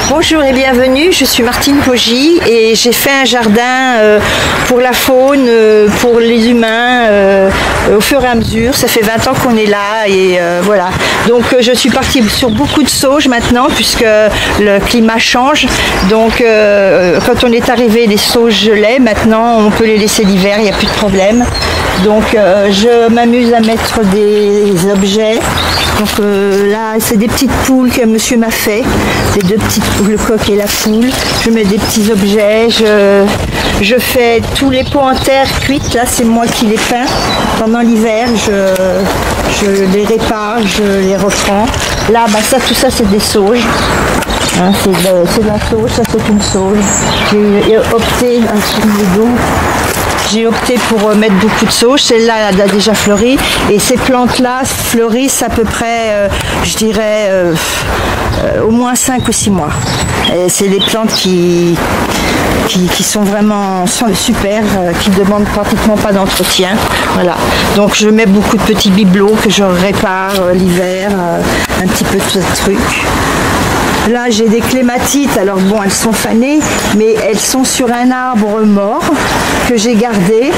Bonjour et bienvenue, je suis Martine Poggi et j'ai fait un jardin pour la faune, pour les humains, au fur et à mesure. Ça fait 20 ans qu'on est là et voilà. Donc je suis partie sur beaucoup de sauges maintenant puisque le climat change. Donc quand on est arrivé, les sauges gelaient. Maintenant on peut les laisser l'hiver, il n'y a plus de problème. Donc je m'amuse à mettre des objets. Donc là c'est des petites poules que monsieur m'a fait, des deux petites poules, le coq et la poule. Je mets des petits objets, je fais tous les pots en terre cuite, là c'est moi qui les peins. Pendant l'hiver je les répare, je les reprends. Là bah, ça, tout ça c'est des sauges. Hein, c'est de la sauge, ça c'est une sauge. J'ai opté J'ai opté pour mettre beaucoup de sauge. Celle-là, elle a déjà fleuri. Et ces plantes-là fleurissent à peu près, je dirais, au moins 5 ou 6 mois. C'est des plantes qui sont vraiment super, qui ne demandent pratiquement pas d'entretien. Voilà. Donc je mets beaucoup de petits bibelots que je répare l'hiver, un petit peu tout ce truc. Là, j'ai des clématites. Alors bon, elles sont fanées, mais elles sont sur un arbre mort que j'ai gardé.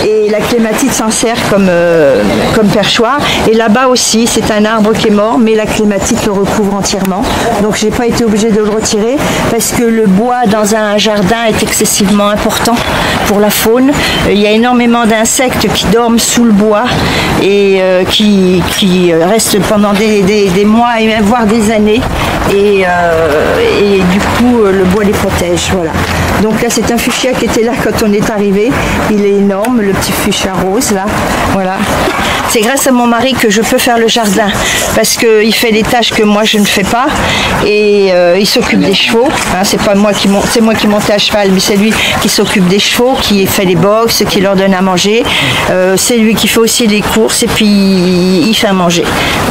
Et la clématite s'en sert comme perchoir. Et là-bas aussi, c'est un arbre qui est mort, mais la clématite le recouvre entièrement. Donc, j'ai pas été obligée de le retirer parce que le bois dans un jardin est excessivement important pour la faune. Il y a énormément d'insectes qui dorment sous le bois et qui restent pendant des mois, voire des années. Et du coup le bois les protège, voilà. Donc là c'est un fuchsia qui était là quand on est arrivé, il est énorme, le petit fuchsia rose là, voilà. C'est grâce à mon mari que je peux faire le jardin parce qu'il fait des tâches que moi je ne fais pas et il s'occupe des chevaux, hein, c'est moi qui monte à cheval, mais c'est lui qui s'occupe des chevaux, qui fait les boxes, qui leur donne à manger, c'est lui qui fait aussi les courses et puis il fait à manger.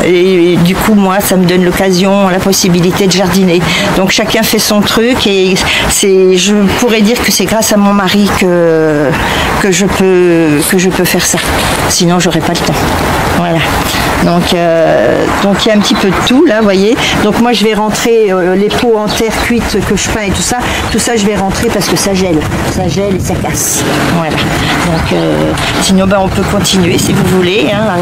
Et du coup moi ça me donne l'occasion, la possibilité de jardiner. Donc chacun fait son truc et je pourrais dire que c'est grâce à mon mari que je peux faire ça. Sinon j'aurais pas le temps. Voilà. Donc il y a un petit peu de tout là, vous voyez. Donc moi je vais rentrer les pots en terre cuite que je peins et tout ça je vais rentrer parce que ça gèle et ça casse. Voilà. Donc sinon on peut continuer si vous voulez. Hein.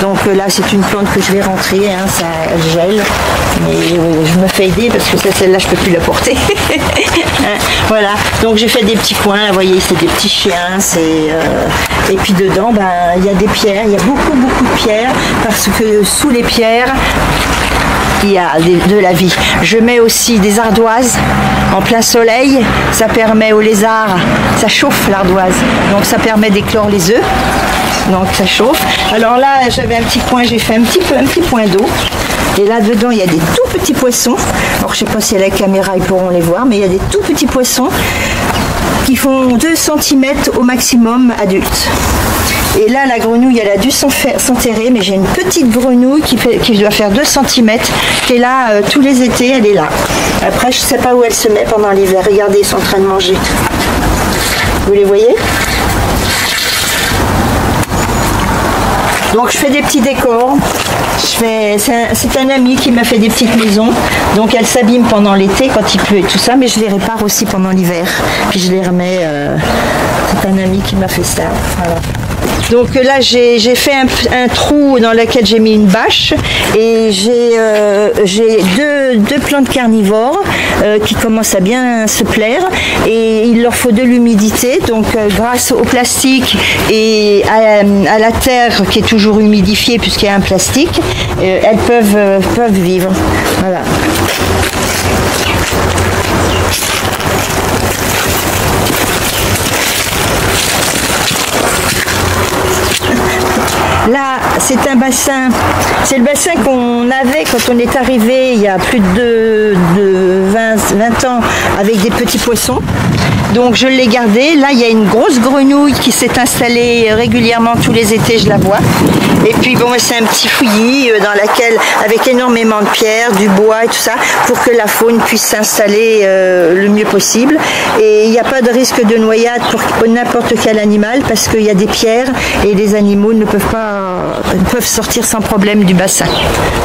Donc là c'est une plante que je vais rentrer, hein, ça gèle. Mais je me fais aider parce que celle-là je peux plus la porter. Voilà, donc j'ai fait des petits coins, là, vous voyez, c'est des petits chiens, et puis dedans, il y a des pierres, il y a beaucoup de pierres, parce que sous les pierres, il y a de la vie. Je mets aussi des ardoises en plein soleil, ça permet aux lézards, ça chauffe l'ardoise, donc ça permet d'éclore les œufs, donc ça chauffe. Alors là, j'avais un petit coin, j'ai fait un petit point d'eau. Et là dedans il y a des tout petits poissons. Alors je sais pas si à la caméra ils pourront les voir, mais il y a des tout petits poissons qui font 2 cm au maximum adultes. Et là la grenouille elle a dû s'enterrer, mais j'ai une petite grenouille qui doit faire 2 cm, qui est là tous les étés, elle est là. Après je sais pas où elle se met pendant l'hiver. Regardez, ils sont en train de manger. Vous les voyez? Donc je fais des petits décors, c'est un ami qui m'a fait des petites maisons, donc elles s'abîment pendant l'été quand il pleut et tout ça, mais je les répare aussi pendant l'hiver, puis je les remets, c'est un ami qui m'a fait ça, voilà. Donc là j'ai fait un trou dans lequel j'ai mis une bâche et j'ai deux plantes carnivores qui commencent à bien se plaire et il leur faut de l'humidité, donc grâce au plastique et à la terre qui est toujours humidifiée puisqu'il y a un plastique, elles peuvent vivre. Voilà. Là, c'est un bassin, c'est le bassin qu'on avait quand on est arrivé il y a plus de 20 ans avec des petits poissons. Donc je l'ai gardé. Là, il y a une grosse grenouille qui s'est installée régulièrement tous les étés, je la vois. Et puis bon, c'est un petit fouillis dans laquelle, avec énormément de pierres, du bois et tout ça, pour que la faune puisse s'installer le mieux possible. Et il n'y a pas de risque de noyade pour n'importe quel animal parce qu'il y a des pierres et les animaux ne peuvent sortir sans problème du bassin.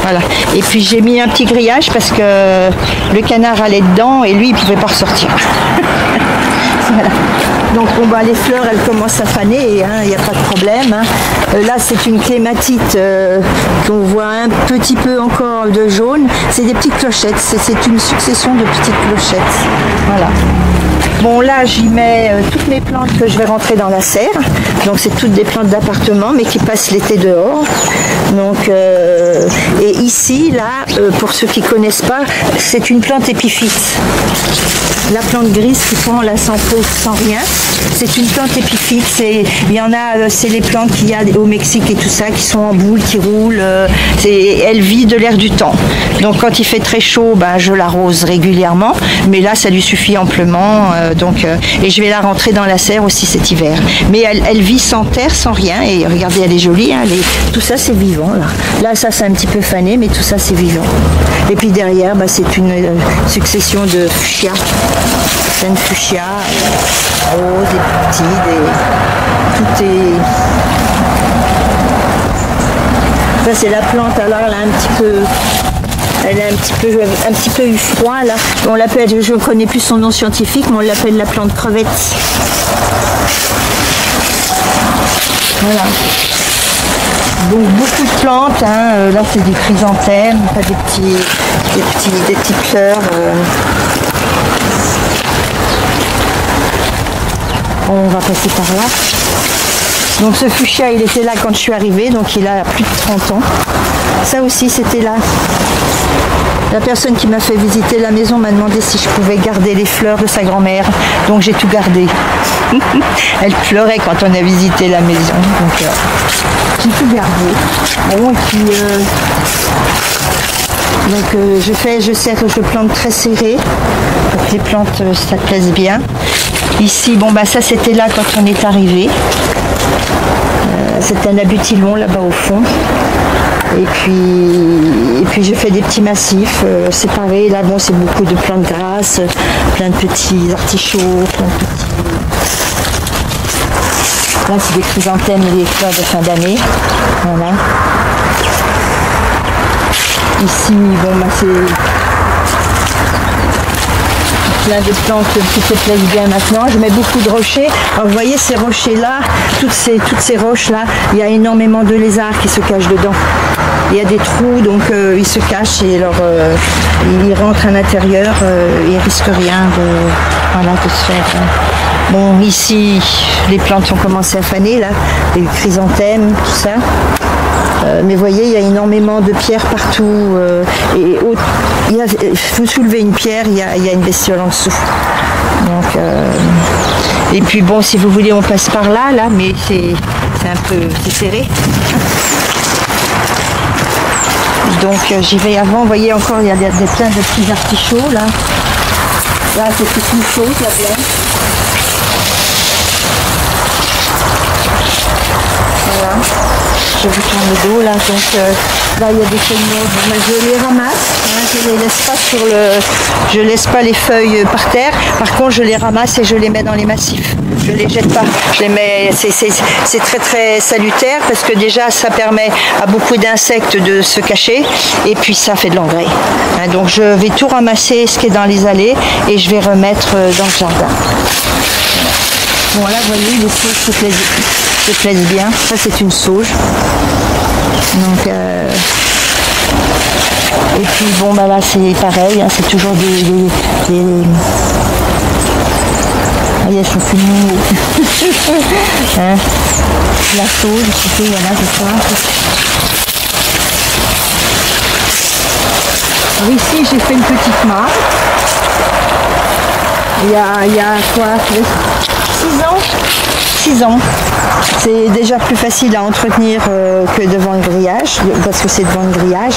Voilà. Et puis j'ai mis un petit grillage parce que le canard allait dedans et lui il ne pouvait pas ressortir. Voilà. Donc bon, bah, les fleurs elles commencent à faner, hein, il n'y a pas de problème. Hein. Là c'est une clématite qu'on voit un petit peu encore de jaune. C'est des petites clochettes, c'est une succession de petites clochettes. Voilà. Bon là j'y mets toutes mes plantes que je vais rentrer dans la serre. Donc c'est toutes des plantes d'appartement mais qui passent l'été dehors. Donc et ici là pour ceux qui ne connaissent pas, c'est une plante épiphyte. La plante grise qui prend là sans peau, sans rien, c'est une plante épiphyte. Il y en a, c'est les plantes qu'il y a au Mexique et tout ça, qui sont en boule, qui roulent. Elle vit de l'air du temps. Donc quand il fait très chaud, ben, je l'arrose régulièrement. Mais là, ça lui suffit amplement. Et je vais la rentrer dans la serre aussi cet hiver. Mais elle vit sans terre, sans rien. Et regardez, elle est jolie. Hein, tout ça, c'est vivant. Là, ça, c'est un petit peu fané, mais tout ça, c'est vivant. Et puis derrière, ben, c'est une succession de fuchsia. Plein de fuchsia, roses, des petits, tout est... Ça c'est la plante, alors elle a un petit peu eu froid là. On l'appelle, je ne connais plus son nom scientifique, mais on l'appelle la plante crevette. Voilà. Donc beaucoup de plantes, hein. Là c'est des chrysanthèmes, des petites fleurs. On va passer par là. Donc ce fuchsia, il était là quand je suis arrivée, donc il a plus de 30 ans. Ça aussi, c'était là. La personne qui m'a fait visiter la maison m'a demandé si je pouvais garder les fleurs de sa grand-mère. Donc j'ai tout gardé. Elle pleurait quand on a visité la maison. Donc j'ai tout gardé. Bon, et puis... je plante très serré pour que les plantes ça plaise bien. Ici, bon bah ça c'était là quand on est arrivé. C'est un abutilon là-bas au fond. Et puis je fais des petits massifs séparés. Là bon c'est beaucoup de plantes grasses, plein de petits artichauts, plein de petits... Là c'est des chrysanthèmes et des fleurs de fin d'année. Voilà. Ici, bon, bah, c'est plein de plantes qui se plaisent bien maintenant. Je mets beaucoup de rochers. Alors, vous voyez ces rochers-là, toutes ces roches-là, il y a énormément de lézards qui se cachent dedans. Il y a des trous, donc ils se cachent et alors ils rentrent à l'intérieur. Ils risquent rien de se faire. Bon, ici, les plantes ont commencé à faner, là, les chrysanthèmes, tout ça. Mais vous voyez, il y a énormément de pierres partout. Vous soulevez une pierre, il y a une bestiole en dessous. Donc, et puis bon, si vous voulez, on passe par là, mais c'est un peu serré. Donc j'y vais avant. Vous voyez encore, il y a plein de petits artichauts là. Là, c'est toute une chose là-bas. Voilà. Je vous tourne le dos là, donc là il y a des feuilles mortes, je les ramasse, hein, je laisse pas les feuilles par terre, par contre je les ramasse et je les mets dans les massifs, je les jette pas, je les mets, c'est très très salutaire parce que déjà ça permet à beaucoup d'insectes de se cacher et puis ça fait de l'engrais, hein, donc je vais tout ramasser ce qui est dans les allées et je vais remettre dans le jardin. Bon là vous voyez les sauges se plaisent bien, ça c'est une sauge. Donc et puis bon bah là c'est pareil, hein, c'est toujours des... Ah, elles sont plus mou. Hein, la sauge, c'était voilà c'est ça. Alors ici j'ai fait une petite mare. Il y a quoi? ans. 6 ans. C'est déjà plus facile à entretenir que devant le grillage, parce que c'est devant le grillage.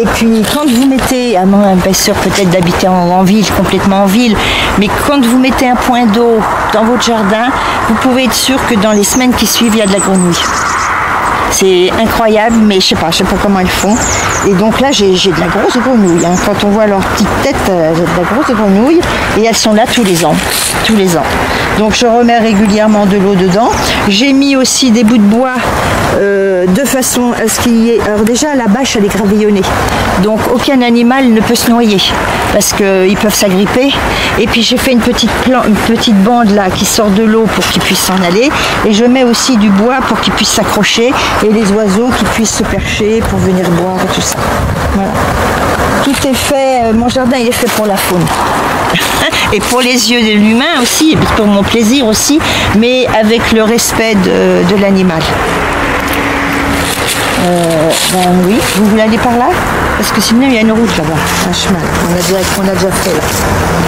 Et puis quand vous mettez, à moins bien sûr peut-être d'habiter en ville, complètement en ville, mais quand vous mettez un point d'eau dans votre jardin, vous pouvez être sûr que dans les semaines qui suivent, il y a de la grenouille. C'est incroyable, mais je sais pas comment ils font. Et donc là, j'ai de la grosse grenouille. Hein. Quand on voit leur petite tête, j'ai de la grosse grenouille. Et elles sont là tous les ans. Tous les ans. Donc je remets régulièrement de l'eau dedans. J'ai mis aussi des bouts de bois de façon à ce qu'il y ait... Alors déjà, la bâche, elle est gravillonnée. Donc aucun animal ne peut se noyer. Parce qu'ils peuvent s'agripper. Et puis j'ai fait une petite bande là qui sort de l'eau pour qu'ils puissent s'en aller. Et je mets aussi du bois pour qu'ils puissent s'accrocher. Et les oiseaux qui puissent se percher pour venir boire et tout ça. Voilà. Tout est fait, mon jardin il est fait pour la faune. Et pour les yeux de l'humain aussi, pour mon plaisir aussi, mais avec le respect de l'animal. Ben oui, vous voulez aller par là? Parce que sinon il y a une route là-bas, un chemin qu'on a déjà fait là.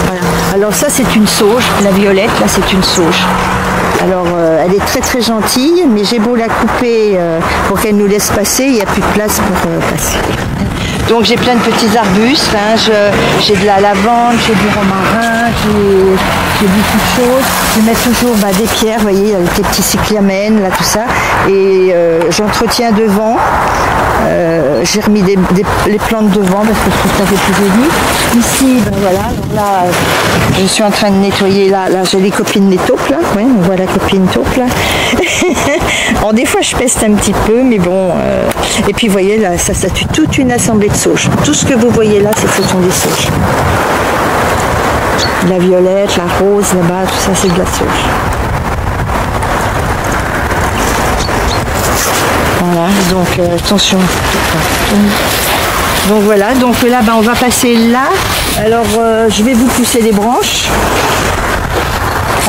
Voilà. Alors ça c'est une sauge, la violette là c'est une sauge. Alors elle est très très gentille, mais j'ai beau la couper pour qu'elle nous laisse passer, il n'y a plus de place pour passer. Donc j'ai plein de petits arbustes, hein. J'ai de la lavande, j'ai du romarin, j'ai beaucoup de choses. Je mets toujours des pierres, vous voyez, avec des petits cyclamènes, là tout ça. Et j'entretiens devant. J'ai remis les plantes devant parce que je trouve que ça fait plus joli. Ici, ben voilà, donc là, je suis en train de nettoyer, là j'ai les copines des taupes, là, ouais, on voit la copine taupe, là. Alors des fois je peste un petit peu, mais bon, et puis vous voyez, là, ça tue toute une assemblée de sauges. Tout ce que vous voyez là, ce sont des sauges. La violette, la rose, là-bas, tout ça, c'est de la sauge. Voilà, donc attention. Donc voilà, donc là on va passer là. Alors je vais vous pousser les branches.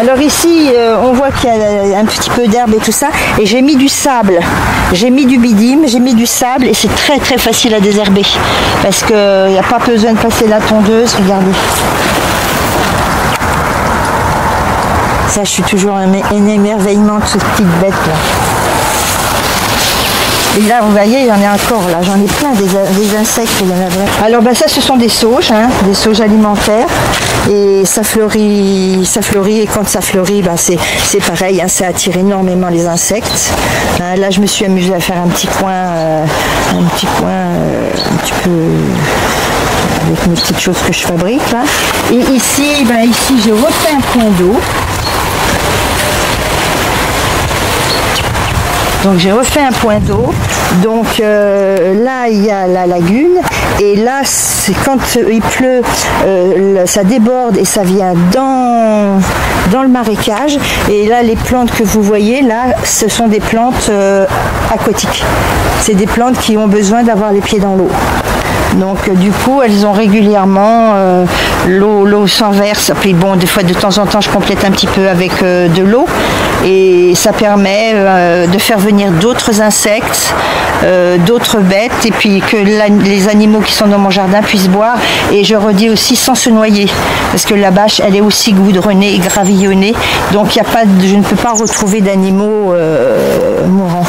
Alors ici on voit qu'il y a un petit peu d'herbe et tout ça. Et j'ai mis du sable, j'ai mis du bidime, j'ai mis du sable et c'est très très facile à désherber. Parce qu'il n'y a pas besoin de passer la tondeuse, regardez. Ça je suis toujours un émerveillement de cette petite bête là. Et là, vous voyez, il y en a encore, là, j'en ai plein, des insectes, il y en a vraiment. Alors, ça, ce sont des sauges, hein, des sauges alimentaires, et ça fleurit, et quand ça fleurit, c'est pareil, hein, ça attire énormément les insectes. Hein, là, je me suis amusée à faire un petit coin, un petit peu avec mes petites choses que je fabrique, là. Et ici, j'ai refait un point d'eau. Donc j'ai refait un point d'eau, donc là il y a la lagune et là c'est quand il pleut, ça déborde et ça vient dans le marécage et là les plantes que vous voyez là ce sont des plantes aquatiques, c'est des plantes qui ont besoin d'avoir les pieds dans l'eau. Donc du coup elles ont régulièrement l'eau s'en verse, puis bon des fois de temps en temps je complète un petit peu avec de l'eau et ça permet de faire venir d'autres insectes, d'autres bêtes et puis que les animaux qui sont dans mon jardin puissent boire et je redis aussi sans se noyer parce que la bâche elle est aussi goudronnée et gravillonnée donc je ne peux pas retrouver d'animaux mourants.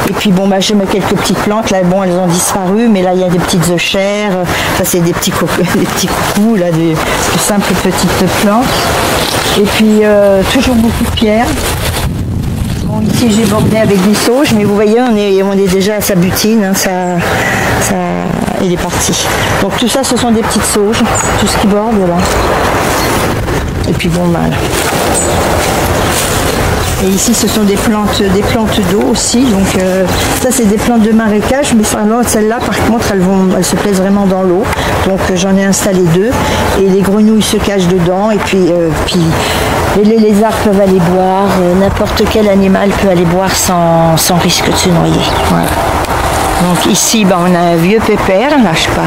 Et puis bon je mets quelques petites plantes, là bon elles ont disparu, mais là il y a des petites euchères, ça c'est des petits coucous, là, de simples petites plantes. Et puis toujours beaucoup de pierres. Bon ici j'ai bordé avec des sauges, mais vous voyez on est déjà à sa butine, hein, il est parti. Donc tout ça ce sont des petites sauges, tout ce qui borde là. Et puis bon Et ici, ce sont des plantes d'eau aussi. Donc, ça, c'est des plantes de marécage. Mais celles-là, par contre, elles se plaisent vraiment dans l'eau. Donc, j'en ai installé 2. Et les grenouilles se cachent dedans. Et puis les lézards peuvent aller boire. N'importe quel animal peut aller boire sans risque de se noyer. Voilà. Donc, ici, on a un vieux pépère. Là, je sais pas.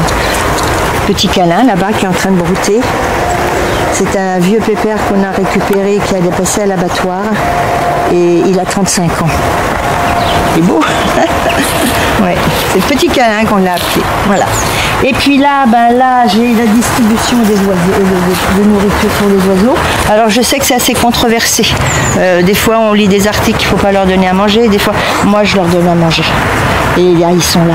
Petit câlin, là-bas, qui est en train de brouter. C'est un vieux pépère qu'on a récupéré, qui allait passer à l'abattoir. Et il a 35 ans. C'est beau. Ouais, c'est le petit câlin qu'on l'a appelé. Voilà. Et puis là, là j'ai la distribution des oiseaux, de nourriture pour les oiseaux. Alors je sais que c'est assez controversé. Des fois on lit des articles qu'il ne faut pas leur donner à manger, des fois moi je leur donne à manger. Et là ils sont là.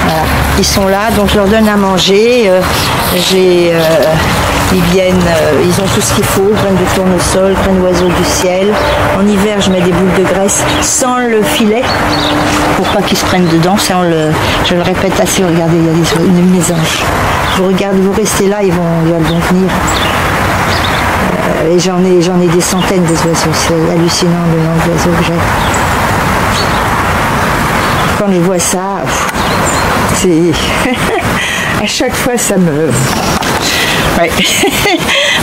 Voilà. Ils sont là, donc je leur donne à manger. Ils viennent, ils ont tout ce qu'il faut, graines de tournesol, graines d'oiseaux du ciel. En hiver, je mets des boules de graisse sans le filet pour pas qu'ils se prennent dedans. Ça, je le répète assez. Regardez, il y a une mésange. Vous regardez, vous restez là, ils vont venir. Et j'en ai des centaines des oiseaux. C'est hallucinant le nombre d'oiseaux que j'ai. Quand je vois ça, c'est à chaque fois ça me... Ouais.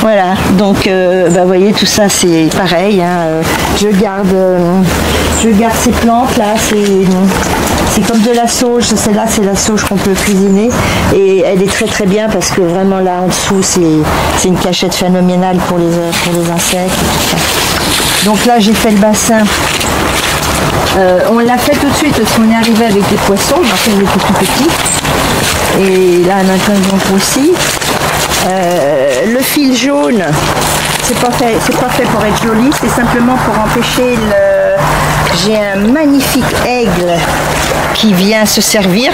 Voilà, donc vous voyez tout ça c'est pareil, hein. Je garde ces plantes là, c'est comme de la sauge, celle-là c'est la sauge qu'on peut cuisiner et elle est très très bien parce que vraiment là en dessous c'est une cachette phénoménale pour les insectes. Donc là j'ai fait le bassin. On l'a fait tout de suite parce qu'on est arrivé avec des poissons, en fait ils étaient tout petits. Et là maintenant ils ont grossi. Le fil jaune, c'est pas fait pour être joli, c'est simplement pour empêcher J'ai un magnifique aigle qui vient se servir.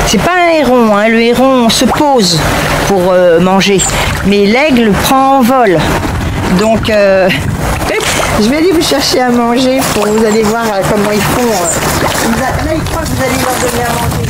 C'est pas un héron, hein. Le héron se pose pour manger, mais l'aigle prend en vol. Donc je vais aller vous chercher à manger pour vous allez voir comment ils font. Là ils croient que vous allez leur donner à manger.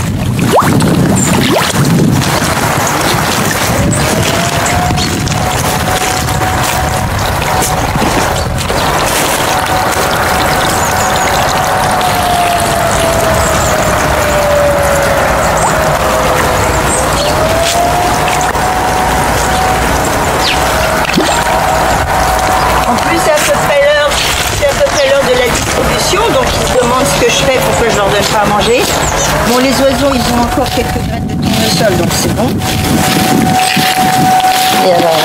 Donc ils se demandent ce que je fais, pourquoi je leur donne pas à manger. Bon, les oiseaux ils ont encore quelques graines de tournesol, donc c'est bon. Et alors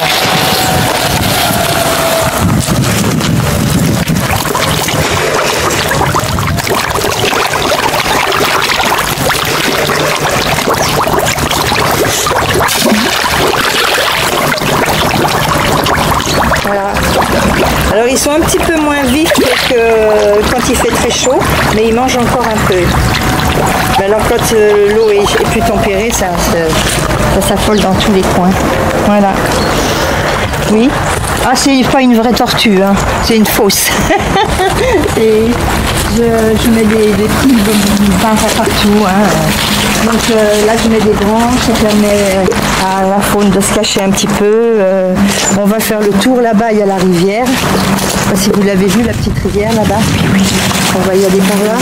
voilà. Alors ils sont un petit peu moins vifs que quand il fait très chaud, mais ils mangent encore un peu. Mais alors quand l'eau est plus tempérée, ça s'affole dans tous les coins. Voilà. Oui. Ah, c'est pas une vraie tortue, hein. C'est une fausse. Et je mets des petits pains partout. Hein. Donc là je mets des branches, ça permet à la faune de se cacher un petit peu. On va faire le tour là-bas, il y a la rivière. Je sais pas si vous l'avez vu, la petite rivière là-bas. On va y aller par là.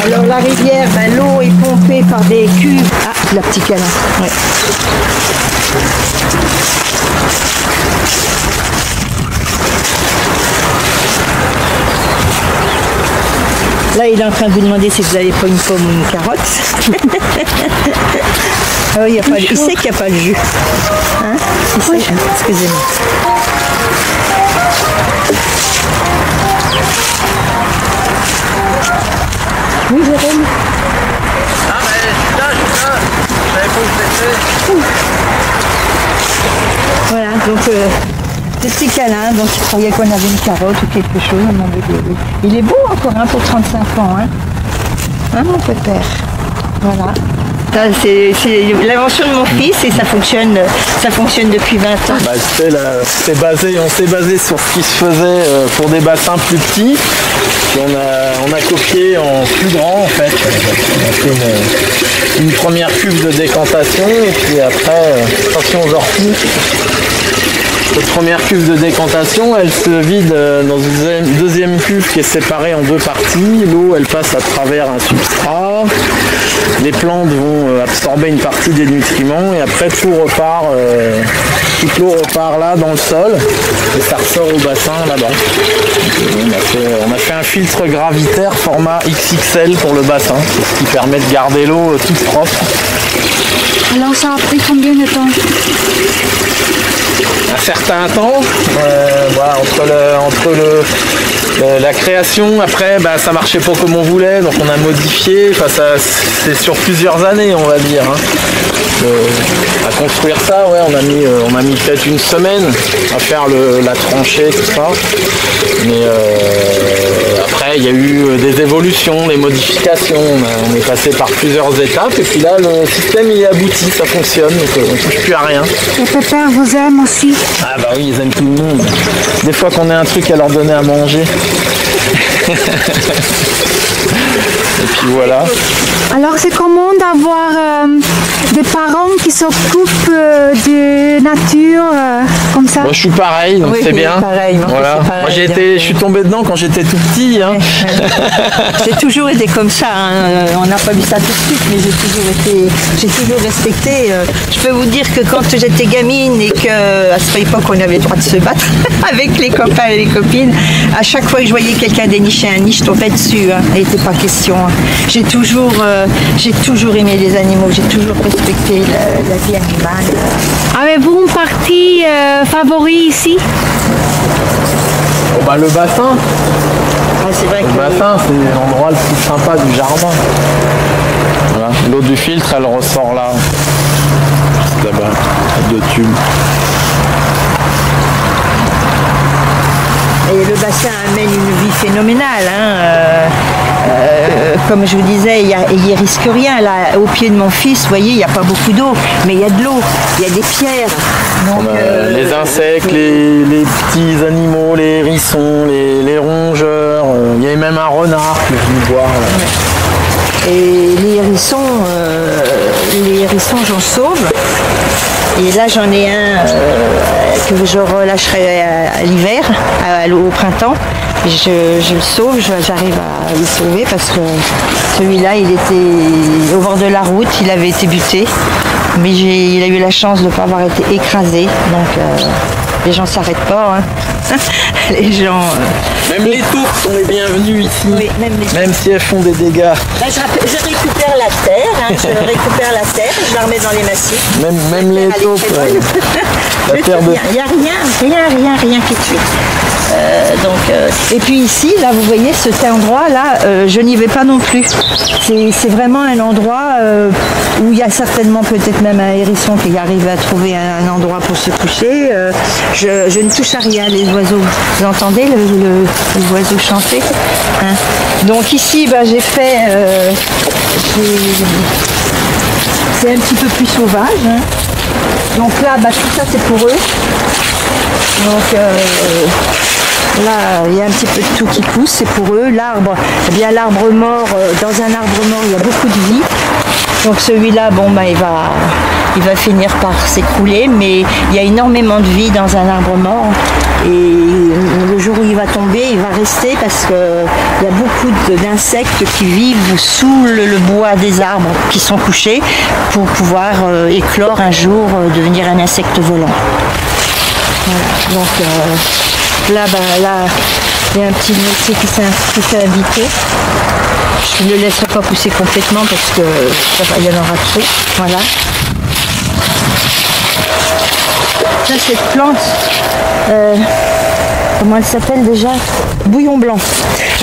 Alors la rivière, l'eau est pompée par des cuves. Ah, la petite câlin. Ouais. Là, il est en train de vous demander si vous n'avez pas une pomme ou une carotte. Ah oui, il sait qu'il n'y a pas le jus. Hein? Oui. Excusez-moi. Oui, Jérôme. Ah, mais là, je savais pas où c'était. Voilà, donc des petits câlins, donc il croyait qu'on avait une carotte ou quelque chose. Il est beau encore hein, pour 35 ans. Hein, mon pépère. Voilà. C'est l'invention de mon fils et ça fonctionne depuis 20 ans. Bah, on s'est basé sur ce qui se faisait pour des bassins plus petits. Puis on a copié en plus grand en fait. On a fait une première cuve de décantation et puis après, attention aux orties. Cette première cuve de décantation, elle se vide dans une deuxième cuve qui est séparée en deux parties. L'eau, elle passe à travers un substrat. Les plantes vont absorber une partie des nutriments et après tout repart, toute l'eau repart là dans le sol et ça ressort au bassin là-bas. On a fait un filtre gravitaire format XXL pour le bassin, ce qui permet de garder l'eau toute propre. Alors ça a pris combien de temps? Un certain temps, voilà, entre La création, après, bah, ça marchait pas comme on voulait, donc on a modifié. Enfin, c'est sur plusieurs années, on va dire. Hein. À construire ça, ouais, on a mis peut-être une semaine à faire la tranchée, tout ça. Mais après, il y a eu des évolutions, des modifications. On est passé par plusieurs étapes, et puis là, le système il est abouti, ça fonctionne, donc on ne touche plus à rien. Les pépères vous aiment aussi? Ah bah oui, ils aiment tout le monde. Des fois qu'on a un truc à leur donner à manger. Et puis voilà. Alors c'est comment d'avoir des parents qui s'occupent de nature comme ça? Moi je suis pareil, donc oui, c'est bien. Pareil, voilà. Pareil, moi je suis tombé dedans quand j'étais tout petit. Hein. J'ai toujours été comme ça. Hein. On n'a pas vu ça tout de suite, mais j'ai toujours respecté. Je peux vous dire que quand j'étais gamine et qu'à cette époque on avait le droit de se battre avec les copains et les copines, à chaque fois que je voyais quelqu'un dénicher un nid, je tombais dessus. Hein. Il n'était pas question. Hein. J'ai toujours aimé les animaux, j'ai toujours respecté la vie animale. Avez-vous une partie favori ici? Oh bah, le bassin. Ah, c'est vrai le bassin, c'est l'endroit le plus sympa du jardin. Voilà. L'eau du filtre, elle ressort là. Juste là-bas, à 2 tubes. Et le bassin amène une vie phénoménale. Hein. Comme je vous disais, il ne risque rien. Là, au pied de mon fils, vous voyez, il n'y a pas beaucoup d'eau, mais il y a de l'eau, il y a des pierres. Donc, les insectes, les petits animaux, les hérissons, les rongeurs. Il y avait même un renard que je viens de voir. Là. Et les hérissons, j'en sauve. Et là, j'en ai un que je relâcherai à l'hiver, au printemps. Je le sauve, j'arrive à le sauver parce que celui-là, il était au bord de la route, il avait été buté. Mais il a eu la chance de ne pas avoir été écrasé. Donc, les gens ne s'arrêtent pas. Hein. Les gens... Même les taupes sont les bienvenues ici. Oui, même si elles font des dégâts. Là, je récupère la terre, hein, je la remets dans les massifs. Même les taupes. Il n'y a rien qui tue. Et puis ici, là, vous voyez, cet endroit-là, je n'y vais pas non plus. C'est vraiment un endroit où il y a certainement peut-être même un hérisson qui arrive à trouver un endroit pour se coucher. Je ne touche à rien, les oiseaux. Vous entendez les oiseaux chanter, hein. Donc ici, j'ai fait... c'est un petit peu plus sauvage. Hein. Donc là, tout ça, c'est pour eux. Donc... là, il y a un petit peu de tout qui pousse, c'est pour eux. L'arbre, eh bien l'arbre mort, dans un arbre mort, il y a beaucoup de vie. Donc celui-là, il va finir par s'écrouler, mais il y a énormément de vie dans un arbre mort. Et le jour où il va tomber, il va rester parce qu'il y a beaucoup d'insectes qui vivent sous le bois des arbres qui sont couchés pour pouvoir éclore un jour, devenir un insecte volant. Voilà. Donc là, il y a un petit métier qui s'est invité. Je ne le laisserai pas pousser complètement parce que il y en aura trop. Voilà. Là, cette plante, comment elle s'appelle déjà? Bouillon blanc.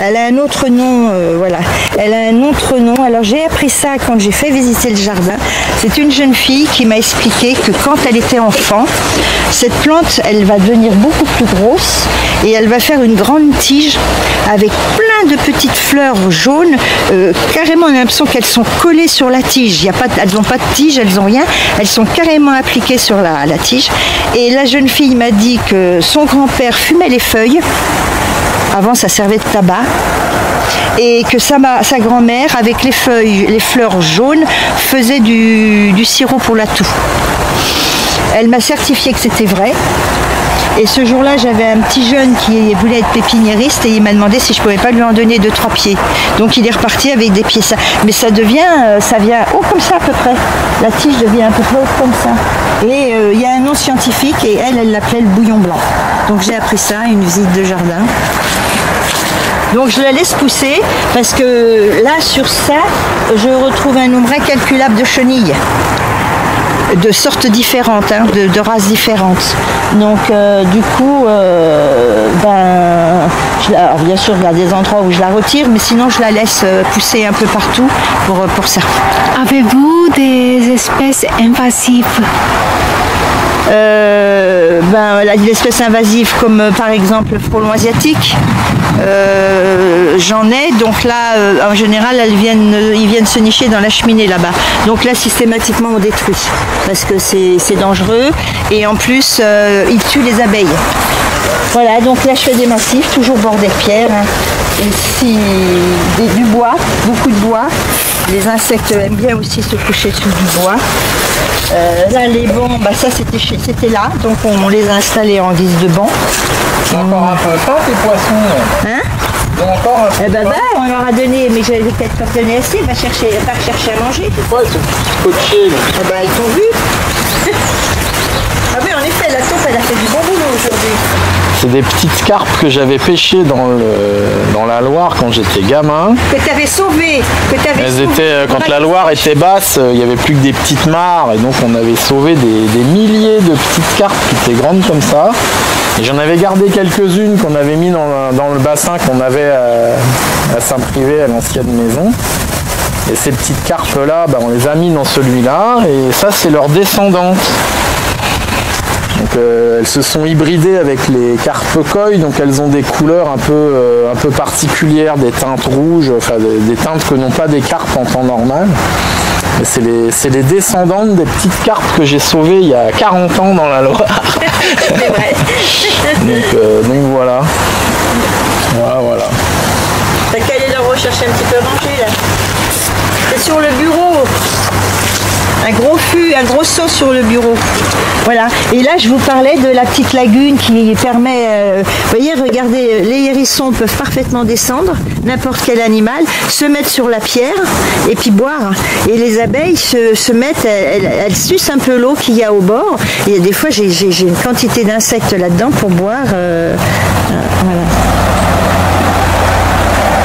Elle a un autre nom, voilà. Elle a un autre nom. Alors j'ai appris ça quand j'ai fait visiter le jardin. C'est une jeune fille qui m'a expliqué que quand elle était enfant, cette plante, elle va devenir beaucoup plus grosse et elle va faire une grande tige avec plein de petites fleurs jaunes. Carrément, on a l'impression qu'elles sont collées sur la tige. Elles n'ont pas de tige, elles n'ont rien. Elles sont carrément appliquées sur la tige. Et la jeune fille m'a dit que son grand-père fumait les feuilles. Avant, ça servait de tabac. Et que sa grand-mère, avec les feuilles, les fleurs jaunes, faisait du sirop pour la toux. Elle m'a certifié que c'était vrai. Et ce jour-là, j'avais un petit jeune qui voulait être pépiniériste et il m'a demandé si je ne pouvais pas lui en donner 2-3 pieds. Donc il est reparti avec des pieds. Mais ça vient haut comme ça à peu près. La tige devient à peu près haut comme ça. Et il y a un nom scientifique et elle l'appelait le bouillon blanc. Donc j'ai appris ça à une visite de jardin. Donc je la laisse pousser parce que là, sur ça, je retrouve un nombre incalculable de chenilles. De sortes différentes, hein, de races différentes. Donc du coup, Alors, bien sûr, il y a des endroits où je la retire, mais sinon je la laisse pousser un peu partout pour ça. Avez-vous des espèces invasives? Les espèces invasives comme par exemple le frelon asiatique, j'en ai, donc là en général ils viennent se nicher dans la cheminée là-bas, donc là systématiquement on détruit parce que c'est dangereux et en plus ils tuent les abeilles. Voilà, donc là je fais des massifs, toujours bordés de pierre, hein. Ici du bois, beaucoup de bois. Les insectes aiment bien aussi se coucher sous du bois. Là les bancs, ça c'était là, donc on les a installés en guise de banc. Encore un peu faim tes poissons. Hein? Encore un peu on leur a donné, mais j'avais peut-être pas donné assez, va chercher à manger. C'est quoi ce petit scotché là? Ils t'ont vu. Ah oui, en effet, la taupe elle a fait du bon boulot aujourd'hui. C'est des petites carpes que j'avais pêchées dans la Loire quand j'étais gamin. Que tu avais sauvées. Quand la Loire était basse, il n'y avait plus que des petites mares. Et donc on avait sauvé des milliers de petites carpes qui étaient grandes comme ça. Et j'en avais gardé quelques-unes qu'on avait mis dans le bassin qu'on avait à Saint-Privé, à l'ancienne maison. Et ces petites carpes-là, on les a mis dans celui-là. Et ça, c'est leur descendante. Donc elles se sont hybridées avec les carpes koi, donc elles ont des couleurs un peu particulières, des teintes rouges, enfin des teintes que n'ont pas des carpes en temps normal. Et c'est les descendantes des petites carpes que j'ai sauvées il y a 40 ans dans la Loire. C'est vrai. donc voilà. Voilà. T'as qu'à aller leur rechercher un petit peu à manger là. C'est sur le bureau. Un gros fût, un gros seau sur le bureau. Voilà. Et là, je vous parlais de la petite lagune qui permet... vous voyez, regardez, les hérissons peuvent parfaitement descendre, n'importe quel animal, se mettre sur la pierre et puis boire. Et les abeilles se mettent, elles sucent un peu l'eau qu'il y a au bord. Et des fois, j'ai une quantité d'insectes là-dedans pour boire. Voilà.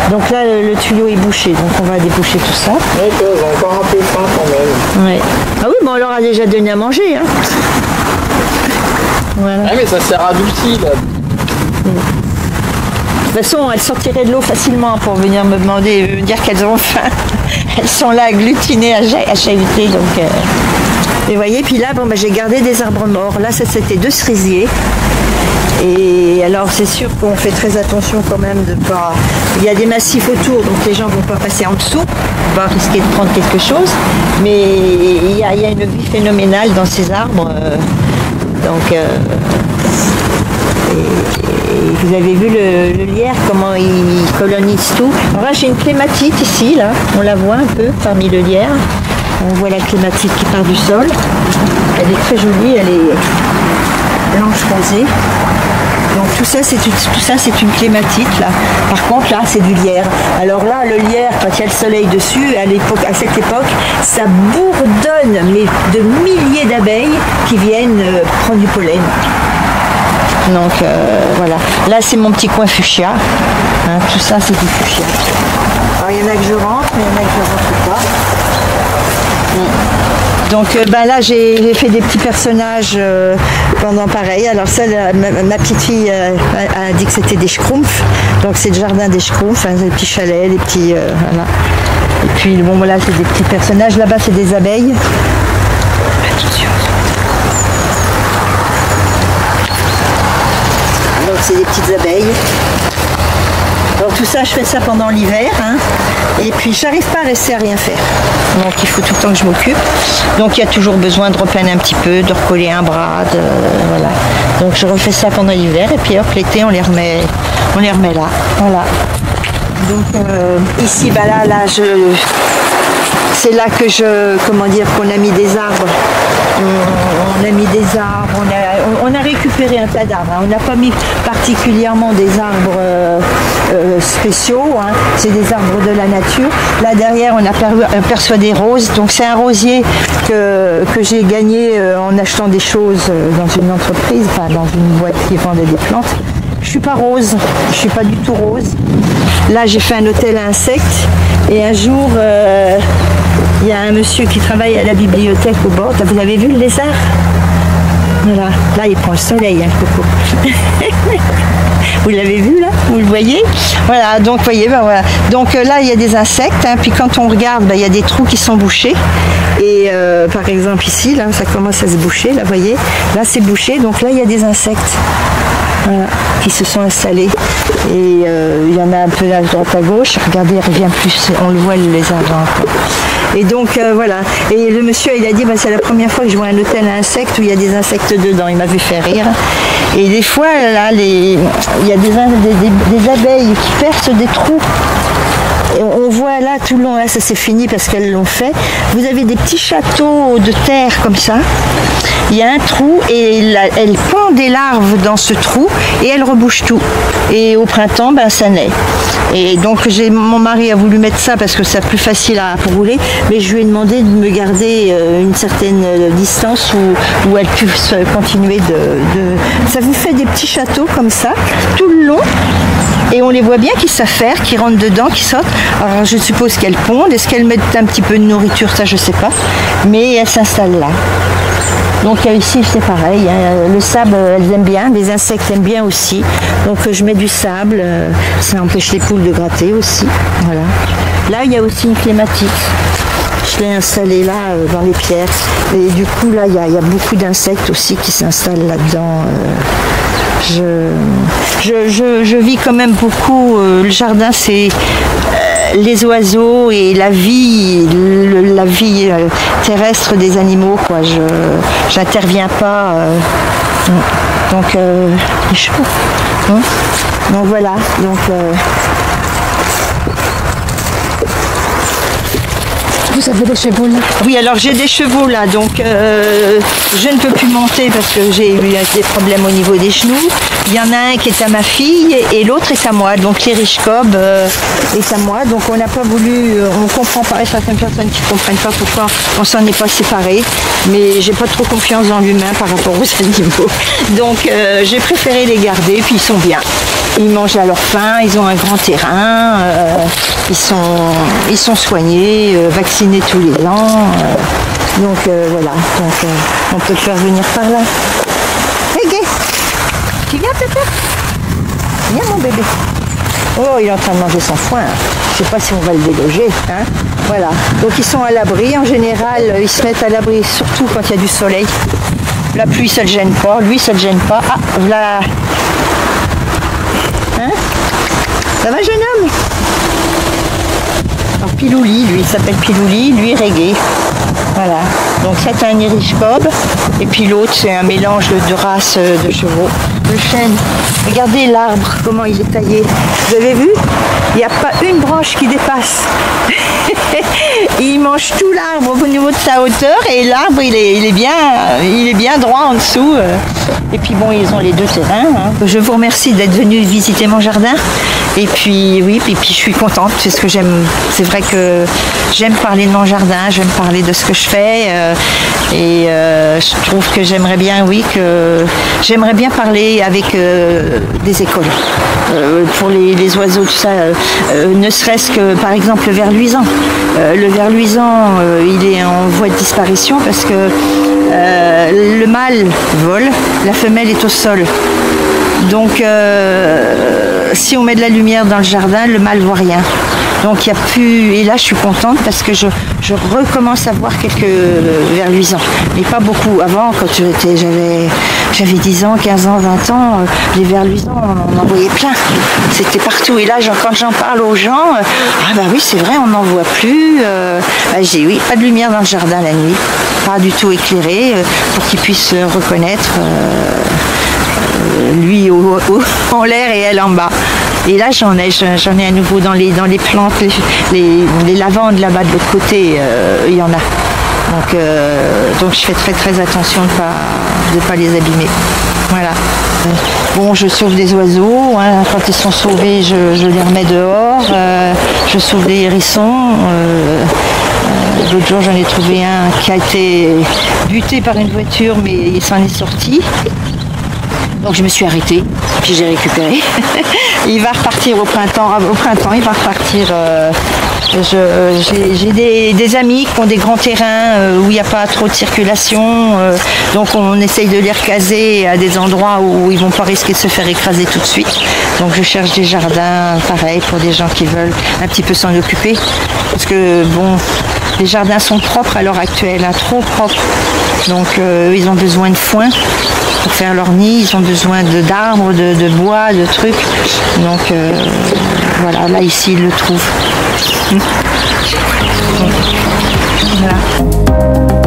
Donc là, le tuyau est bouché, donc on va déboucher tout ça. Oui, j'ai encore un peu faim quand même. Ouais. Ah oui, on leur a déjà donné à manger. Hein. Voilà. Ah mais ça s'est radouci là. De toute façon, elles sortiraient de l'eau facilement pour venir me demander, me dire qu'elles ont faim. Elles sont là agglutinées à chahuter. Donc, Et vous voyez, puis là, j'ai gardé des arbres morts. Là, ça c'était 2 cerisiers. Et alors c'est sûr qu'on fait très attention quand même de pas... Il y a des massifs autour, donc les gens ne vont pas passer en dessous, on va risquer de prendre quelque chose. Mais il y a une vie phénoménale dans ces arbres. Et vous avez vu le lierre, comment il colonise tout. Alors là j'ai une clématite ici, là, on la voit un peu parmi le lierre. On voit la clématite qui part du sol. Elle est très jolie, elle est blanche rosée. Donc tout ça c'est une clématite là. Par contre là c'est du lierre. Alors là le lierre, quand il y a le soleil dessus, à cette époque, ça bourdonne mais de milliers d'abeilles qui viennent prendre du pollen. Donc voilà. Là c'est mon petit coin fuchsia. Hein, tout ça c'est du fuchsia. Alors il y en a que je rentre, mais il y en a que je rentre pas. Donc là j'ai fait des petits personnages pendant pareil. Alors ça ma petite fille a dit que c'était des schtroumpfs. Donc c'est le jardin des schtroumpfs, hein, des petits chalets, des petits voilà. Et puis bon voilà c'est des petits personnages. Là-bas c'est des abeilles. Attention. Donc c'est des petites abeilles. Donc tout ça, je fais ça pendant l'hiver, hein, et puis j'arrive pas à rester à rien faire. Donc il faut tout le temps que je m'occupe. Donc il y a toujours besoin de repeindre un petit peu, de recoller un bras, voilà. Donc je refais ça pendant l'hiver, et puis hop, l'été on les remet là, voilà. Donc ici, là, c'est là que qu'on a mis des arbres. On a mis des arbres, on a récupéré un tas d'arbres. Hein. On n'a pas mis particulièrement des arbres spéciaux, hein. C'est des arbres de la nature. Là derrière, on aperçoit des roses. Donc c'est un rosier que j'ai gagné en achetant des choses dans une entreprise, enfin dans une boîte qui vendait des plantes. Je suis pas rose, je suis pas du tout rose. Là j'ai fait un hôtel à insectes et un jour il y a un monsieur qui travaille à la bibliothèque au bord. Vous avez vu le lézard? Voilà, là il prend le soleil, hein, Coco. Vous l'avez vu là? Vous le voyez? Voilà, donc voyez, ben voilà. Donc là il y a des insectes, hein, puis quand on regarde, ben, il y a des trous qui sont bouchés. Et par exemple ici, là, ça commence à se boucher, là, voyez, là c'est bouché, donc là il y a des insectes. Voilà, qui se sont installés. Et il y en a un peu à droite à gauche. Regardez, il revient plus, on le voit le lézard. Et donc voilà. Et le monsieur il a dit, bah, c'est la première fois que je vois un hôtel à insectes où il y a des insectes dedans. Il m'avait fait rire. Et des fois, là, il y a des abeilles qui percent des trous. Et on voit là tout le long, là ça c'est fini parce qu'elles l'ont fait. Vous avez des petits châteaux de terre comme ça. Il y a un trou et elle pond des larves dans ce trou et elle rebouche tout. Et au printemps, ben, ça naît. Et donc mon mari a voulu mettre ça parce que c'est plus facile à rouler, mais je lui ai demandé de me garder une certaine distance où elle puisse continuer Ça vous fait des petits châteaux comme ça, tout le long. Et on les voit bien qui savent faire, qui rentrent dedans, qui sortent. Alors je suppose qu'elles pondent. Est-ce qu'elles mettent un petit peu de nourriture? Ça je sais pas. Mais elles s'installent là. Donc ici c'est pareil, hein. Le sable elles aiment bien, les insectes aiment bien aussi. Donc je mets du sable, ça empêche les poules de gratter aussi. Voilà. Là il y a aussi une clématite. Je l'ai installée là dans les pierres. Et du coup là il y a beaucoup d'insectes aussi qui s'installent là-dedans. Je vis quand même beaucoup. Le jardin c'est les oiseaux et la vie terrestre des animaux, quoi. J'interviens pas. Donc les chevaux. Donc voilà. Donc vous avez des chevaux là? Oui, alors j'ai des chevaux là, donc je ne peux plus monter parce que j'ai eu des problèmes au niveau des genoux. Il y en a un qui est à ma fille et l'autre est à moi. Donc l'Irish Cob est à moi. Donc on n'a pas voulu, on comprend pas, certaines personnes qui ne comprennent pas pourquoi on s'en est pas séparés. Mais j'ai pas trop confiance dans l'humain par rapport aux animaux. Donc j'ai préféré les garder, puis ils sont bien. Ils mangent à leur faim, ils ont un grand terrain, ils sont soignés, vaccinés tous les ans. Donc voilà, donc, on peut le faire venir par là. Hey, gay, tu viens peut-être? Viens mon bébé. Oh, il est en train de manger son foin. Je ne sais pas si on va le déloger. Hein. Voilà, donc ils sont à l'abri. En général, ils se mettent à l'abri, surtout quand il y a du soleil. La pluie, ça ne le gêne pas. Lui, ça ne le gêne pas. Ah, voilà. Hein? Ça va, jeune homme? Alors, Pilouli, lui, il s'appelle Pilouli, lui, Reggae. Voilà. Donc, c'est un Irish Cob. Et puis l'autre, c'est un mélange de races de chevaux. Le chêne, regardez l'arbre, comment il est taillé. Vous avez vu? Il n'y a pas une branche qui dépasse. Il mange tout l'arbre au niveau de sa hauteur et l'arbre, il est bien droit en dessous. Et puis bon, ils ont les deux terrains. Hein. Je vous remercie d'être venu visiter mon jardin. Et puis oui, puis je suis contente, c'est ce que j'aime. C'est vrai que j'aime parler de mon jardin, j'aime parler de ce que je fais. Et je trouve que j'aimerais bien parler avec des écoles pour les oiseaux, tout ça. Ne serait-ce que par exemple le ver luisant. Le ver luisant, il est en voie de disparition parce que le mâle vole, la femelle est au sol. Donc si on met de la lumière dans le jardin, le mâle voit rien. Donc il n'y a plus. Et là je suis contente parce que je recommence à voir quelques vers luisants. Mais pas beaucoup. Avant, quand j'avais 10 ans, 15 ans, 20 ans, les vers luisants, on en voyait plein. C'était partout. Et là, quand j'en parle aux gens, ah bah oui, c'est vrai, on n'en voit plus. Bah, j'ai oui, pas de lumière dans le jardin la nuit. Pas du tout éclairé pour qu'ils puissent reconnaître lui en l'air et elle en bas. Et là j'en ai à nouveau dans les plantes, les lavandes là-bas de l'autre côté, il y en a. Donc je fais très très attention de pas les abîmer. Voilà. Bon, je sauve des oiseaux, hein. Quand ils sont sauvés, je les remets dehors. Je sauve des hérissons. L'autre jour, j'en ai trouvé un qui a été buté par une voiture, mais il s'en est sorti. Donc je me suis arrêtée, puis j'ai récupéré. Il va repartir au printemps, il va repartir J'ai des amis qui ont des grands terrains où il n'y a pas trop de circulation, donc on essaye de les recaser à des endroits où ils vont pas risquer de se faire écraser tout de suite. Donc je cherche des jardins, pareil, pour des gens qui veulent un petit peu s'en occuper. Parce que bon, les jardins sont propres à l'heure actuelle, hein, trop propres. Donc ils ont besoin de foin pour faire leur nid, ils ont besoin d'arbres, de bois, de trucs. Donc voilà, là ici ils le trouvent. Voilà.